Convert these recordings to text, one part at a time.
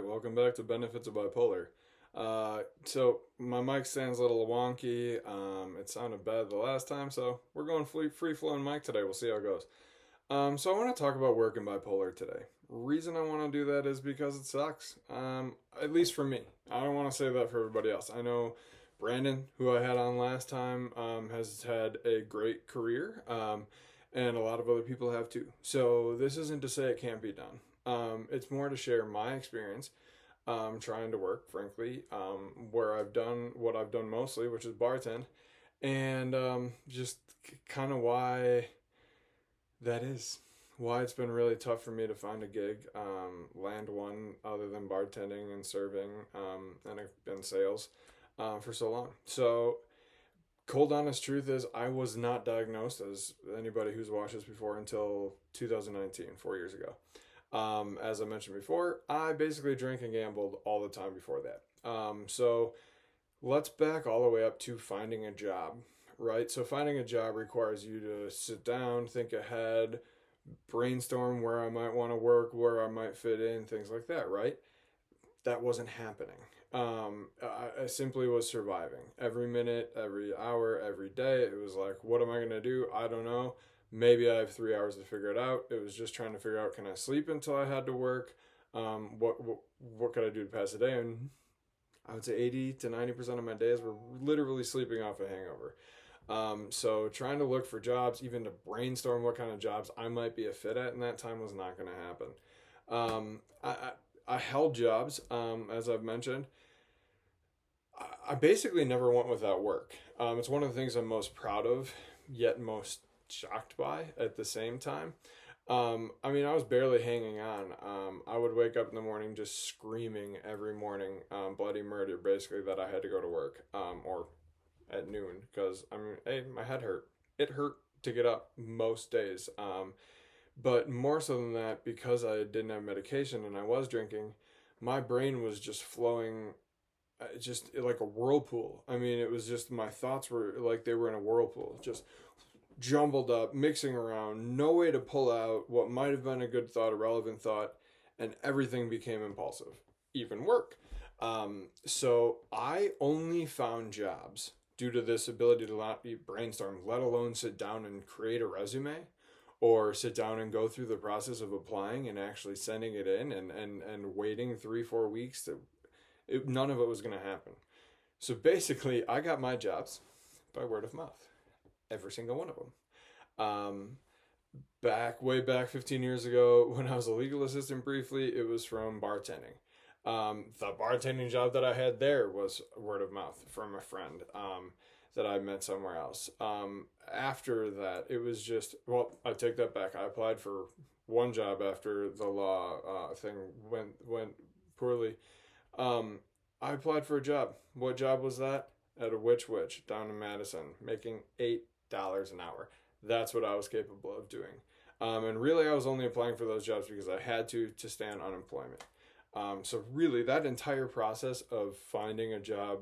welcome back to Benefits of Bipolar. So my mic stands a little wonky. It sounded bad the last time, so we're going free flowing mic today. We'll see how it goes. So I want to talk about work in bipolar today. Reason I want to do that is because it sucks. At least for me. I don't want to say that for everybody else. I know Brandon, who I had on last time, has had a great career. And a lot of other people have too. So this isn't to say it can't be done. It's more to share my experience trying to work, frankly, where I've done what I've done mostly, which is bartend, and just kind of why that is. Why it's been really tough for me to find a gig, land one other than bartending and serving, and sales for so long. So, cold honest truth is I was not diagnosed, as anybody who's watched this before, until 2019, 4 years ago. As I mentioned before, I basically drank and gambled all the time before that. So let's back all the way up to finding a job, right? So finding a job requires you to sit down, think ahead, brainstorm where I might want to work, where I might fit in, things like that, right? That wasn't happening. I simply was surviving every minute, every hour, every day. It was like, what am I going to do? I don't know. Maybe I have 3 hours to figure it out. It was just trying to figure out, can I sleep until I had to work? What could I do to pass the day? And I would say 80 to 90% of my days were literally sleeping off a hangover. So trying to look for jobs, even to brainstorm what kind of jobs I might be a fit at in that time was not going to happen. I held jobs, as I've mentioned. I basically never went without work. It's one of the things I'm most proud of, yet most shocked by at the same time. I mean, I was barely hanging on. I would wake up in the morning just screaming every morning, bloody murder, basically, that I had to go to work, or at noon, because, I mean, hey, my head hurt. It hurt to get up most days. But more so than that, because I didn't have medication and I was drinking, my brain was just flowing just like a whirlpool. I mean, it was just, my thoughts were like they were in a whirlpool, just jumbled up, mixing around, no way to pull out what might have been a good thought, a relevant thought, and everything became impulsive, even work. So I only found jobs due to this ability to not brainstorm, let alone sit down and create a resume, or sit down and go through the process of applying and actually sending it in and waiting 3-4 weeks none of it was going to happen. So basically, I got my jobs by word of mouth. Every single one of them. Way back 15 years ago, when I was a legal assistant briefly, it was from bartending. The bartending job that I had there was word of mouth from a friend that I met somewhere else. After that, it was just, well, I take that back. I applied for one job after the law thing went poorly. I applied for a job. What job was that? At a Witch down in Madison, making $8 an hour. That's what I was capable of doing. And really, I was only applying for those jobs because I had to stay on unemployment. So really, that entire process of finding a job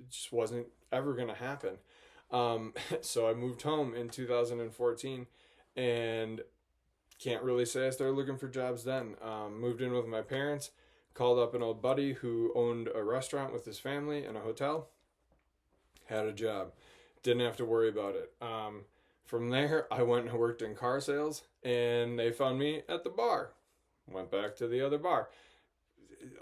just wasn't ever going to happen. So I moved home in 2014 and can't really say I started looking for jobs then. Moved in with my parents, called up an old buddy who owned a restaurant with his family and a hotel, had a job. Didn't have to worry about it. From there, I went and worked in car sales, and they found me at the bar. Went back to the other bar.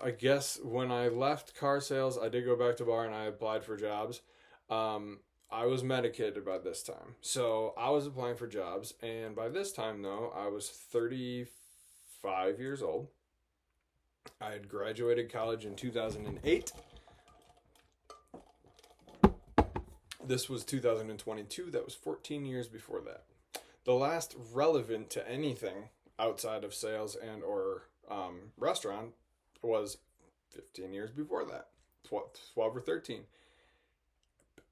I guess when I left car sales, I did go back to bar and I applied for jobs. I was medicated by this time. So I was applying for jobs, and by this time, though, I was 35 years old. I had graduated college in 2008. This was 2022. That was 14 years before that. The last relevant to anything outside of sales and or restaurant was 15 years before that, 12 or 13.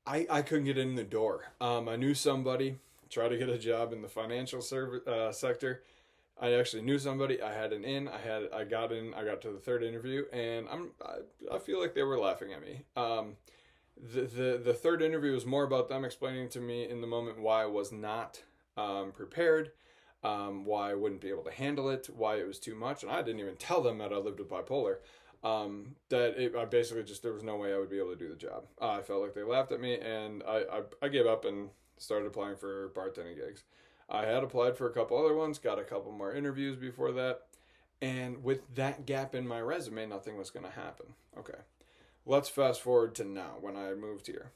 I couldn't get in the door. I knew somebody, tried to get a job in the financial sector. I actually knew somebody. I had an in. I got in. I got to the third interview, and I feel like they were laughing at me. The third interview was more about them explaining to me in the moment why I was not prepared, why I wouldn't be able to handle it, why it was too much. And I didn't even tell them that I lived with bipolar. I basically just, there was no way I would be able to do the job. I felt like they laughed at me, and I gave up and started applying for bartending gigs. I had applied for a couple other ones, got a couple more interviews before that, and with that gap in my resume, nothing was going to happen. Okay, let's fast forward to now when I moved here.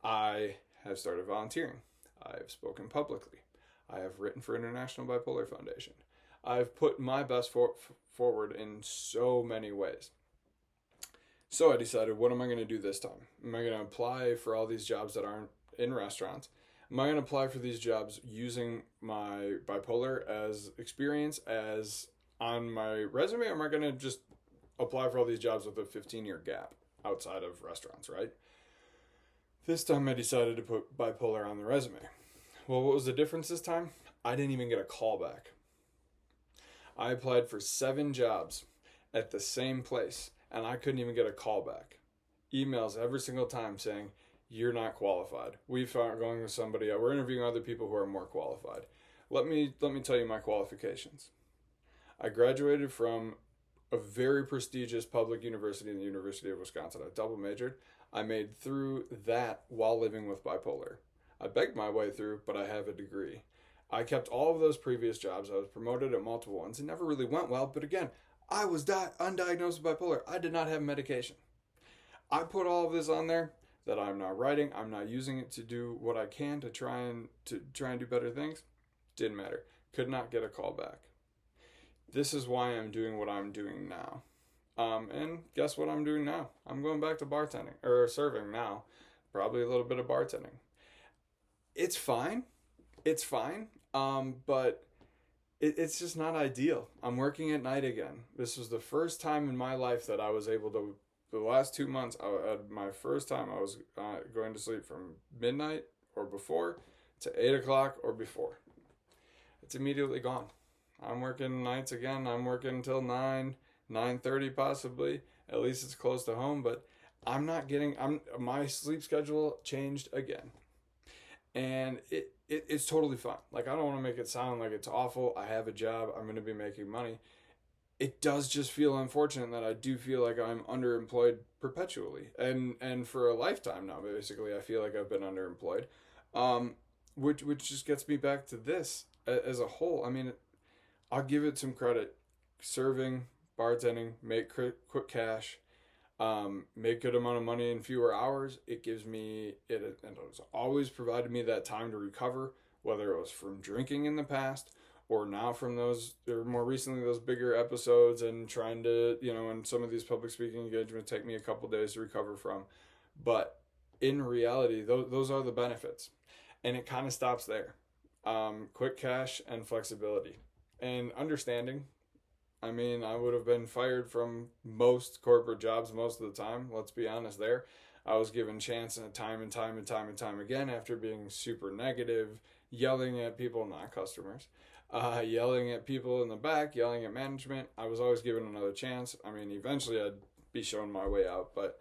I have started volunteering. I have spoken publicly. I have written for International Bipolar Foundation. I've put my best forward in so many ways. So I decided, what am I going to do this time? Am I going to apply for all these jobs that aren't in restaurants? Am I going to apply for these jobs using my bipolar as experience as on my resume, or am I going to just apply for all these jobs with a 15-year gap outside of restaurants, right? This time I decided to put bipolar on the resume. Well, what was the difference this time? I didn't even get a call back. I applied for 7 jobs at the same place, and I couldn't even get a call back. Emails every single time saying, you're not qualified. We found going with somebody, we're interviewing other people who are more qualified. Let me tell you my qualifications. I graduated from a very prestigious public university in the University of Wisconsin. I double majored. I made through that while living with bipolar. I begged my way through, but I have a degree. I kept all of those previous jobs. I was promoted at multiple ones. It never really went well, but again, I was undiagnosed with bipolar. I did not have medication. I put all of this on there that I'm not writing. I'm not using it to do what I can to try and do better things. Didn't matter. Could not get a call back. This is why I'm doing what I'm doing now. And guess what I'm doing now? I'm going back to bartending, or serving now. Probably a little bit of bartending. It's fine. It's fine. But it's just not ideal. I'm working at night again. This was the first time in my life that I was able to, the last 2 months, my first time I was going to sleep from midnight or before to 8 o'clock or before. It's immediately gone. I'm working nights again. I'm working until 9:30 possibly. At least it's close to home, but my sleep schedule changed again. And it's totally fine. Like, I don't want to make it sound like it's awful. I have a job. I'm going to be making money. It does just feel unfortunate that I do feel like I'm underemployed perpetually. And for a lifetime now, basically, I feel like I've been underemployed. Which just gets me back to this as a whole. I mean, I'll give it some credit. Serving, bartending, make quick cash, make good amount of money in fewer hours. It gives me, it has always provided me that time to recover, whether it was from drinking in the past or now from those, or more recently, those bigger episodes and trying to, and some of these public speaking engagements take me a couple days to recover from. But in reality, those are the benefits. And it kind of stops there. Quick cash and flexibility. And understanding. I mean, I would have been fired from most corporate jobs most of the time. Let's be honest there. I was given chance and time again after being super negative, yelling at people, not customers, yelling at people in the back, yelling at management. I was always given another chance. I mean, eventually I'd be shown my way out, but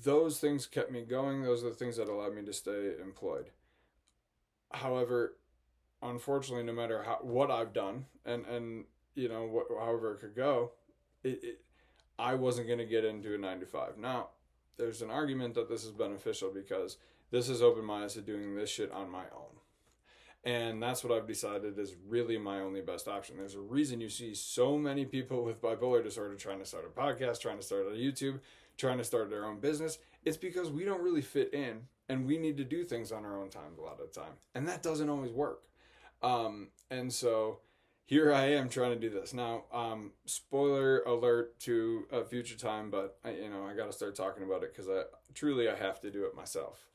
those things kept me going. Those are the things that allowed me to stay employed. However, unfortunately, no matter what I've done and however it could go, I wasn't going to get into a 9 to 5. Now, there's an argument that this is beneficial because this has opened my eyes to doing this shit on my own. And that's what I've decided is really my only best option. There's a reason you see so many people with bipolar disorder trying to start a podcast, trying to start a YouTube, trying to start their own business. It's because we don't really fit in and we need to do things on our own time a lot of the time. And that doesn't always work. And so here I am trying to do this. Now, spoiler alert to a future time, but I got to start talking about it because I have to do it myself.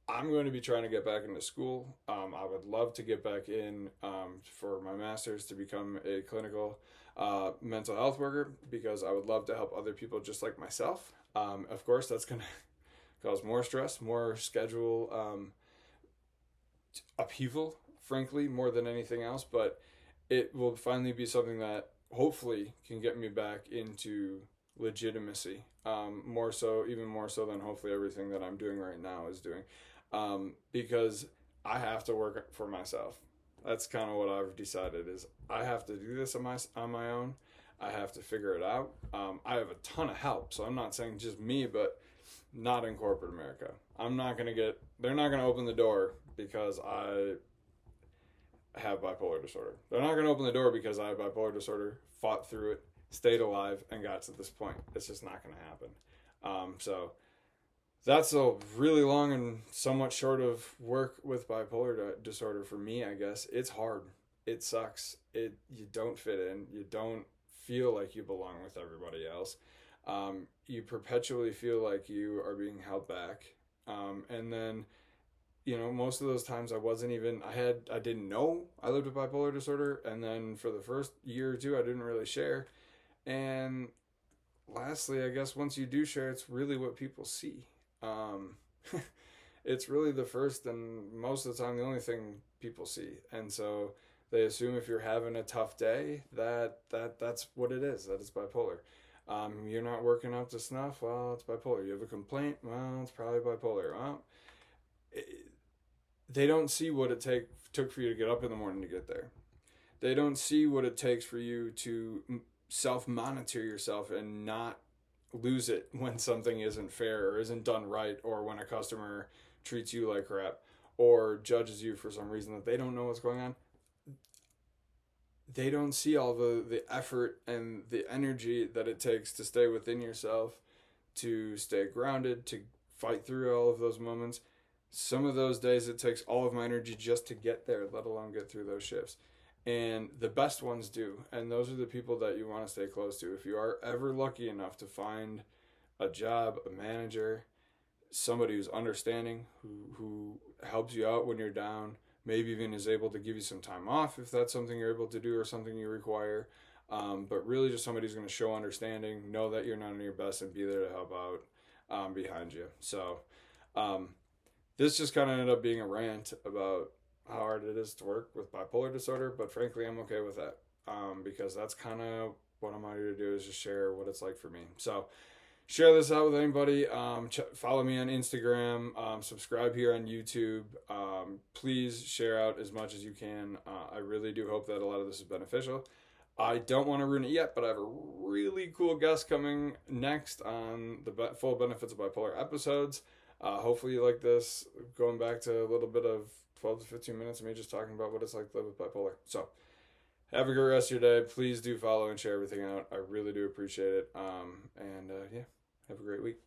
I'm going to be trying to get back into school. I would love to get back in for my master's to become a clinical mental health worker because I would love to help other people just like myself. Of course, that's going to cause more stress, more schedule upheaval, frankly, more than anything else. But it will finally be something that hopefully can get me back into legitimacy. Even more so than hopefully everything that I'm doing right now is doing. Because I have to work for myself. That's kind of what I've decided is I have to do this on my own. I have to figure it out. I have a ton of help, so I'm not saying just me, but not in corporate America. They're not going to open the door because I have bipolar disorder. They're not going to open the door because I have bipolar disorder, fought through it, stayed alive, and got to this point. It's just not going to happen. So that's a really long and somewhat short of work with bipolar disorder for me, I guess. It's hard. It sucks. You don't fit in. You don't feel like you belong with everybody else. You perpetually feel like you are being held back. And then, most of those times I didn't know I lived with bipolar disorder. And then for the first year or two, I didn't really share. And lastly, I guess once you do share, it's really what people see. Um, it's really the first and most of the time the only thing people see. And so they assume if you're having a tough day, that's what it is. That it's bipolar. You're not working up to snuff. Well, it's bipolar. You have a complaint. Well, it's probably bipolar. Well, they don't see what it took for you to get up in the morning to get there. They don't see what it takes for you to self-monitor yourself and not lose it when something isn't fair or isn't done right, or when a customer treats you like crap or judges you for some reason that they don't know what's going on. They don't see all the effort and the energy that it takes to stay within yourself, to stay grounded, to fight through all of those moments. Some of those days it takes all of my energy just to get there, let alone get through those shifts. And the best ones do. And those are the people that you want to stay close to. If you are ever lucky enough to find a job, a manager, somebody who's understanding, who helps you out when you're down, maybe even is able to give you some time off if that's something you're able to do or something you require. But really just somebody who's going to show understanding, know that you're not on your best, and be there to help out behind you. So this just kind of ended up being a rant about how hard it is to work with bipolar disorder, but frankly, I'm okay with that because that's kind of what I'm out here to do, is just share what it's like for me. So share this out with anybody. Follow me on Instagram. Subscribe here on YouTube. Please share out as much as you can. I really do hope that a lot of this is beneficial. I don't want to ruin it yet, but I have a really cool guest coming next on the full benefits of bipolar episodes. Hopefully you like this, going back to a little bit of 12 to 15 minutes of me just talking about what it's like to live with bipolar. So have a great rest of your day. Please do follow and share everything out. I really do appreciate it. Yeah, have a great week.